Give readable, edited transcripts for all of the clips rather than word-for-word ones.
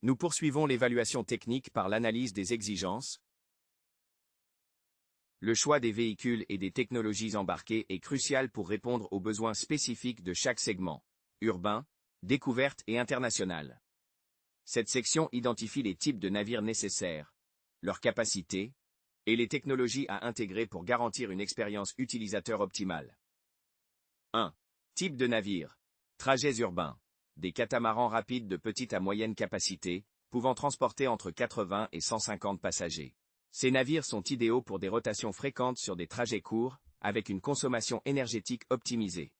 Nous poursuivons l'évaluation technique par l'analyse des exigences. Le choix des véhicules et des technologies embarquées est crucial pour répondre aux besoins spécifiques de chaque segment, urbain, découverte et international. Cette section identifie les types de navires nécessaires, leurs capacités, et les technologies à intégrer pour garantir une expérience utilisateur optimale. 1. Type de navire. Trajets urbains. Des catamarans rapides de petite à moyenne capacité, pouvant transporter entre 80 et 150 passagers. Ces navires sont idéaux pour des rotations fréquentes sur des trajets courts, avec une consommation énergétique optimisée.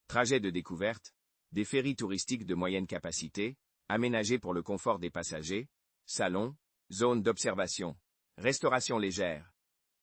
Trajets de découverte. Des ferries touristiques de moyenne capacité, aménagés pour le confort des passagers, salons, zones d'observation, restauration légère,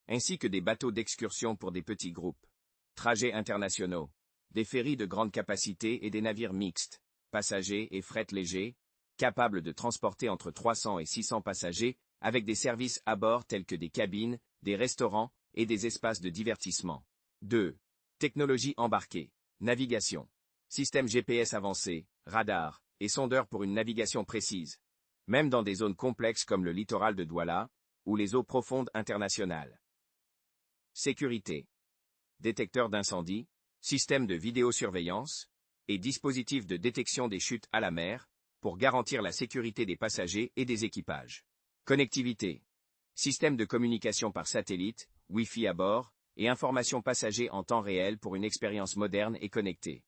ainsi que des bateaux d'excursion pour des petits groupes. Trajets internationaux. Des ferries de grande capacité et des navires mixtes, passagers et fret léger, capables de transporter entre 300 et 600 passagers, avec des services à bord tels que des cabines, des restaurants et des espaces de divertissement. 2. Technologie embarquée. Navigation. Système GPS avancé, radar et sondeur pour une navigation précise. Même dans des zones complexes comme le littoral de Douala, ou les eaux profondes internationales. Sécurité. Détecteur d'incendie, système de vidéosurveillance, et dispositif de détection des chutes à la mer, pour garantir la sécurité des passagers et des équipages. Connectivité. Système de communication par satellite, Wi-Fi à bord, et information passagers en temps réel pour une expérience moderne et connectée.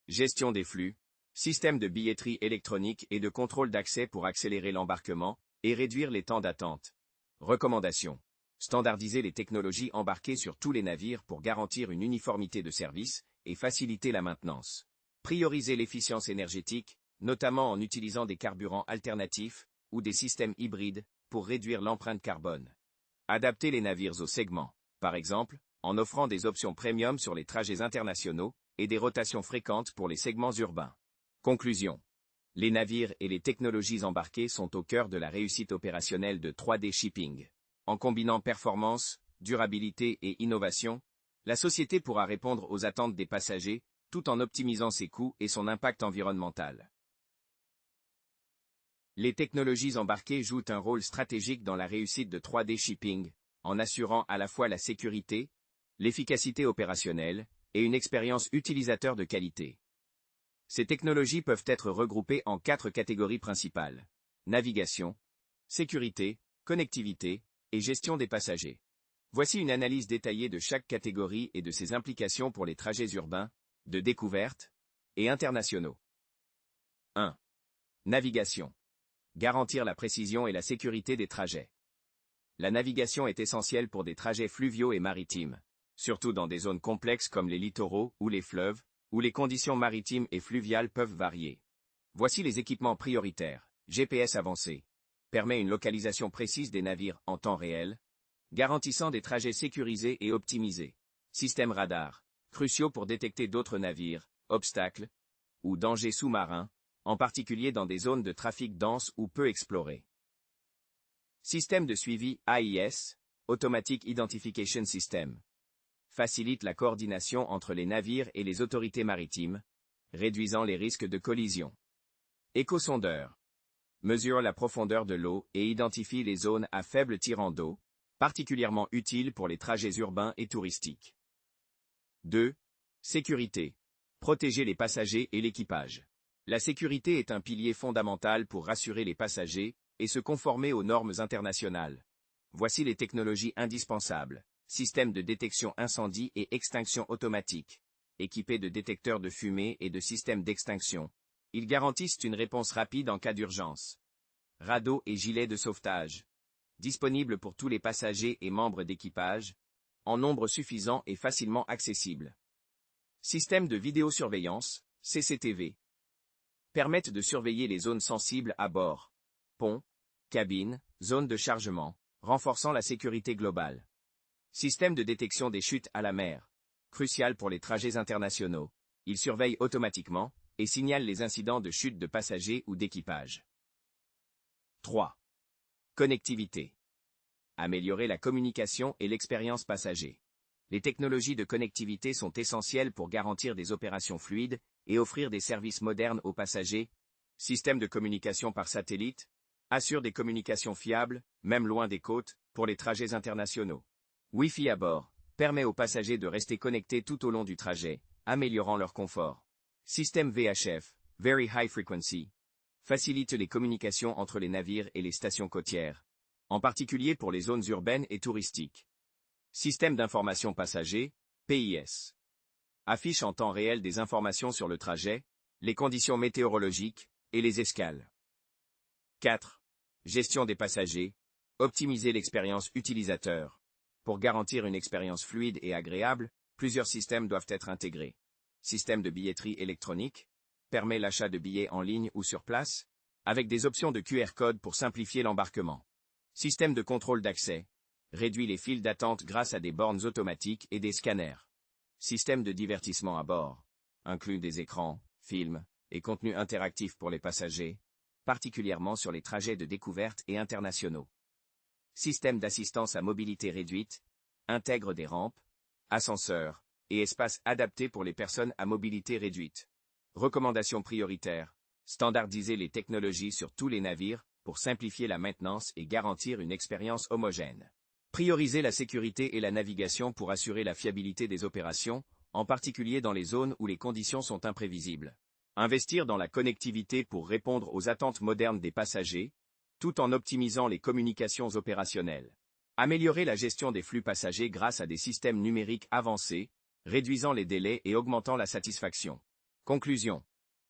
Gestion des flux. Système de billetterie électronique et de contrôle d'accès pour accélérer l'embarquement, et réduire les temps d'attente. Recommandations. Standardiser les technologies embarquées sur tous les navires pour garantir une uniformité de service, et faciliter la maintenance. Prioriser l'efficience énergétique, notamment en utilisant des carburants alternatifs, ou des systèmes hybrides, pour réduire l'empreinte carbone. Adapter les navires au segment, par exemple, en offrant des options premium sur les trajets internationaux, et des rotations fréquentes pour les segments urbains. Conclusion. Les navires et les technologies embarquées sont au cœur de la réussite opérationnelle de 3D Shipping. En combinant performance, durabilité et innovation, la société pourra répondre aux attentes des passagers, tout en optimisant ses coûts et son impact environnemental. Les technologies embarquées jouent un rôle stratégique dans la réussite de 3D Shipping, en assurant à la fois la sécurité, l'efficacité opérationnelle, et une expérience utilisateur de qualité. Ces technologies peuvent être regroupées en 4 catégories principales. Navigation, sécurité, connectivité, et gestion des passagers. Voici une analyse détaillée de chaque catégorie et de ses implications pour les trajets urbains, de découverte, et internationaux. 1. Navigation. Garantir la précision et la sécurité des trajets. La navigation est essentielle pour des trajets fluviaux et maritimes, surtout dans des zones complexes comme les littoraux ou les fleuves, où les conditions maritimes et fluviales peuvent varier. Voici les équipements prioritaires. GPS avancé. Permet une localisation précise des navires en temps réel, garantissant des trajets sécurisés et optimisés. Système radar. Cruciaux pour détecter d'autres navires, obstacles, ou dangers sous-marins, en particulier dans des zones de trafic dense ou peu explorées. Système de suivi AIS, Automatic Identification System. Facilite la coordination entre les navires et les autorités maritimes, réduisant les risques de collision. Écosondeur. Mesure la profondeur de l'eau et identifie les zones à faible tirant d'eau, particulièrement utile pour les trajets urbains et touristiques. 2. Sécurité. Protéger les passagers et l'équipage. La sécurité est un pilier fondamental pour rassurer les passagers et se conformer aux normes internationales. Voici les technologies indispensables. Système de détection incendie et extinction automatique. Équipés de détecteurs de fumée et de systèmes d'extinction. Ils garantissent une réponse rapide en cas d'urgence. Radeaux et gilets de sauvetage. Disponibles pour tous les passagers et membres d'équipage, en nombre suffisant et facilement accessible. Système de vidéosurveillance, CCTV. Permettent de surveiller les zones sensibles à bord. Ponts, cabines, zones de chargement, renforçant la sécurité globale. Système de détection des chutes à la mer. Crucial pour les trajets internationaux. Il surveille automatiquement et signale les incidents de chute de passagers ou d'équipage. 3. Connectivité. Améliorer la communication et l'expérience passager. Les technologies de connectivité sont essentielles pour garantir des opérations fluides et offrir des services modernes aux passagers. Système de communication par satellite, Assure des communications fiables, même loin des côtes, pour les trajets internationaux. Wi-Fi à bord permet aux passagers de rester connectés tout au long du trajet, améliorant leur confort. Système VHF, Very High Frequency, facilite les communications entre les navires et les stations côtières, en particulier pour les zones urbaines et touristiques. Système d'information passagers, PIS. Affiche en temps réel des informations sur le trajet, les conditions météorologiques et les escales. 4. Gestion des passagers. Optimiser l'expérience utilisateur. Pour garantir une expérience fluide et agréable, plusieurs systèmes doivent être intégrés. Système de billetterie électronique permet l'achat de billets en ligne ou sur place, avec des options de QR code pour simplifier l'embarquement. Système de contrôle d'accès réduit les files d'attente grâce à des bornes automatiques et des scanners. Système de divertissement à bord inclut des écrans, films et contenus interactifs pour les passagers, particulièrement sur les trajets de découverte et internationaux. Système d'assistance à mobilité réduite intègre des rampes, ascenseurs et espaces adaptés pour les personnes à mobilité réduite. Recommandations prioritaires. Standardiser les technologies sur tous les navires pour simplifier la maintenance et garantir une expérience homogène. Prioriser la sécurité et la navigation pour assurer la fiabilité des opérations, en particulier dans les zones où les conditions sont imprévisibles. Investir dans la connectivité pour répondre aux attentes modernes des passagers, tout en optimisant les communications opérationnelles. Améliorer la gestion des flux passagers grâce à des systèmes numériques avancés, réduisant les délais et augmentant la satisfaction. Conclusion.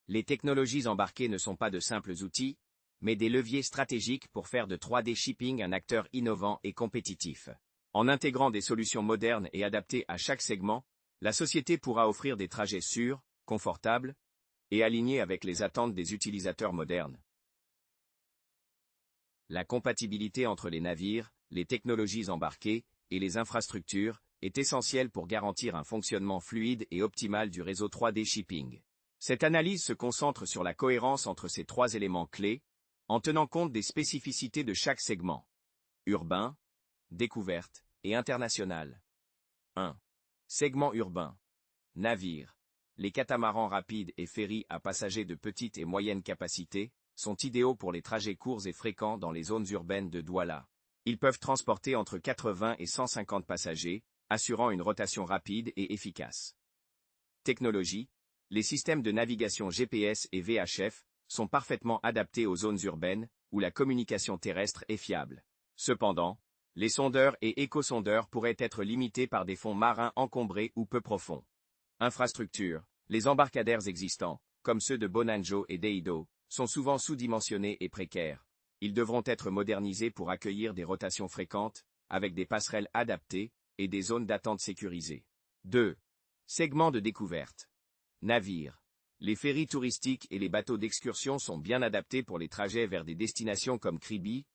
Les technologies embarquées ne sont pas de simples outils, mais des leviers stratégiques pour faire de 3D Shipping un acteur innovant et compétitif. En intégrant des solutions modernes et adaptées à chaque segment, la société pourra offrir des trajets sûrs, confortables et alignés avec les attentes des utilisateurs modernes. La compatibilité entre les navires, les technologies embarquées et les infrastructures est essentielle pour garantir un fonctionnement fluide et optimal du réseau 3D Shipping. Cette analyse se concentre sur la cohérence entre ces trois éléments clés, en tenant compte des spécificités de chaque segment. Urbain, découverte et international. 1. Segment urbain. Navires. Les catamarans rapides et ferries à passagers de petite et moyenne capacité sont idéaux pour les trajets courts et fréquents dans les zones urbaines de Douala. Ils peuvent transporter entre 80 et 150 passagers, assurant une rotation rapide et efficace. Technologie. Les systèmes de navigation GPS et VHF sont parfaitement adaptés aux zones urbaines, où la communication terrestre est fiable. Cependant, les sondeurs et échosondeurs pourraient être limités par des fonds marins encombrés ou peu profonds. Infrastructure. Les embarcadères existants, comme ceux de Bonanjo et d'Eido, sont souvent sous-dimensionnés et précaires. Ils devront être modernisés pour accueillir des rotations fréquentes, avec des passerelles adaptées et des zones d'attente sécurisées. 2. Segment de découverte. Navires. Les ferries touristiques et les bateaux d'excursion sont bien adaptés pour les trajets vers des destinations comme Kribi,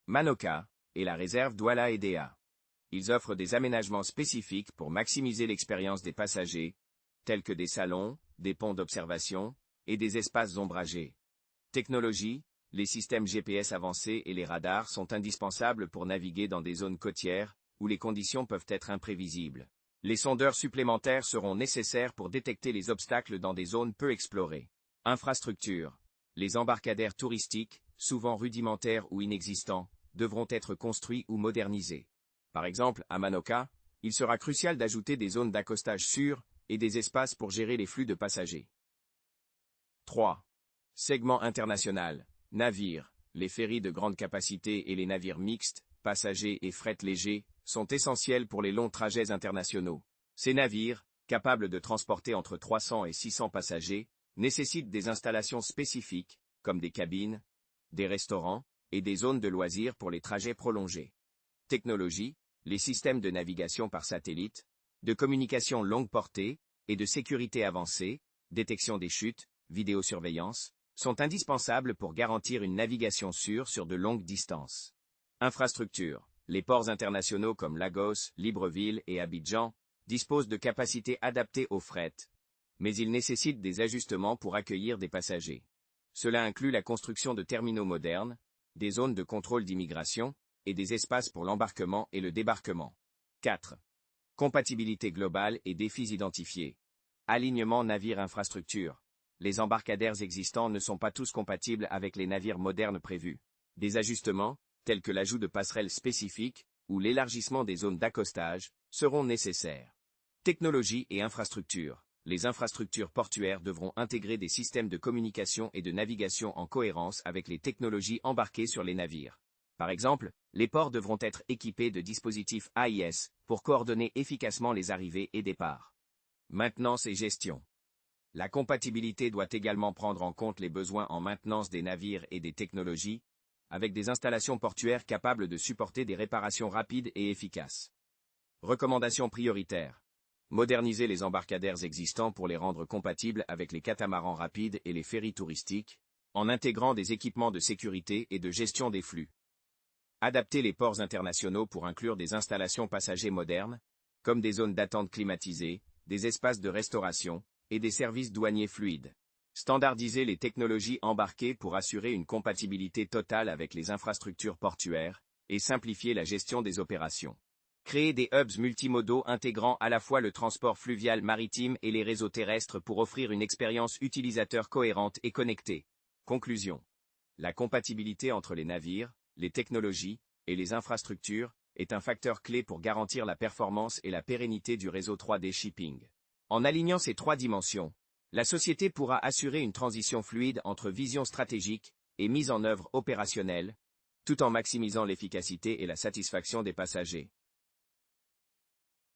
Manoka et la réserve Douala Edea. Ils offrent des aménagements spécifiques pour maximiser l'expérience des passagers, tels que des salons, des ponts d'observation et des espaces ombragés. Technologie. Les systèmes GPS avancés et les radars sont indispensables pour naviguer dans des zones côtières, où les conditions peuvent être imprévisibles. Les sondeurs supplémentaires seront nécessaires pour détecter les obstacles dans des zones peu explorées. Infrastructure. Les embarcadères touristiques, souvent rudimentaires ou inexistants, devront être construits ou modernisés. Par exemple, à Manoka, il sera crucial d'ajouter des zones d'accostage sûres et des espaces pour gérer les flux de passagers. 3. Segment international. Navires. Les ferries de grande capacité et les navires mixtes, passagers et fret léger, sont essentiels pour les longs trajets internationaux. Ces navires, capables de transporter entre 300 et 600 passagers, nécessitent des installations spécifiques, comme des cabines, des restaurants, et des zones de loisirs pour les trajets prolongés. Technologie. Les systèmes de navigation par satellite, de communication longue portée, et de sécurité avancée, détection des chutes, vidéosurveillance, sont indispensables pour garantir une navigation sûre sur de longues distances. Infrastructure. Les ports internationaux comme Lagos, Libreville et Abidjan disposent de capacités adaptées au fret, mais ils nécessitent des ajustements pour accueillir des passagers. Cela inclut la construction de terminaux modernes, des zones de contrôle d'immigration, et des espaces pour l'embarquement et le débarquement. 4. Compatibilité globale et défis identifiés. Alignement navire-infrastructure. Les embarcadères existants ne sont pas tous compatibles avec les navires modernes prévus. Des ajustements, tels que l'ajout de passerelles spécifiques ou l'élargissement des zones d'accostage, seront nécessaires. Technologie et infrastructures. Les infrastructures portuaires devront intégrer des systèmes de communication et de navigation en cohérence avec les technologies embarquées sur les navires. Par exemple, les ports devront être équipés de dispositifs AIS pour coordonner efficacement les arrivées et départs. Maintenance et gestion. La compatibilité doit également prendre en compte les besoins en maintenance des navires et des technologies, avec des installations portuaires capables de supporter des réparations rapides et efficaces. Recommandations prioritaires. Moderniser les embarcadères existants pour les rendre compatibles avec les catamarans rapides et les ferries touristiques, en intégrant des équipements de sécurité et de gestion des flux. Adapter les ports internationaux pour inclure des installations passagers modernes, comme des zones d'attente climatisées, des espaces de restauration, et des services douaniers fluides. Standardiser les technologies embarquées pour assurer une compatibilité totale avec les infrastructures portuaires, et simplifier la gestion des opérations. Créer des hubs multimodaux intégrant à la fois le transport fluvial maritime et les réseaux terrestres pour offrir une expérience utilisateur cohérente et connectée. Conclusion. La compatibilité entre les navires, les technologies et les infrastructures est un facteur clé pour garantir la performance et la pérennité du réseau 3D Shipping. En alignant ces trois dimensions, la société pourra assurer une transition fluide entre vision stratégique et mise en œuvre opérationnelle, tout en maximisant l'efficacité et la satisfaction des passagers.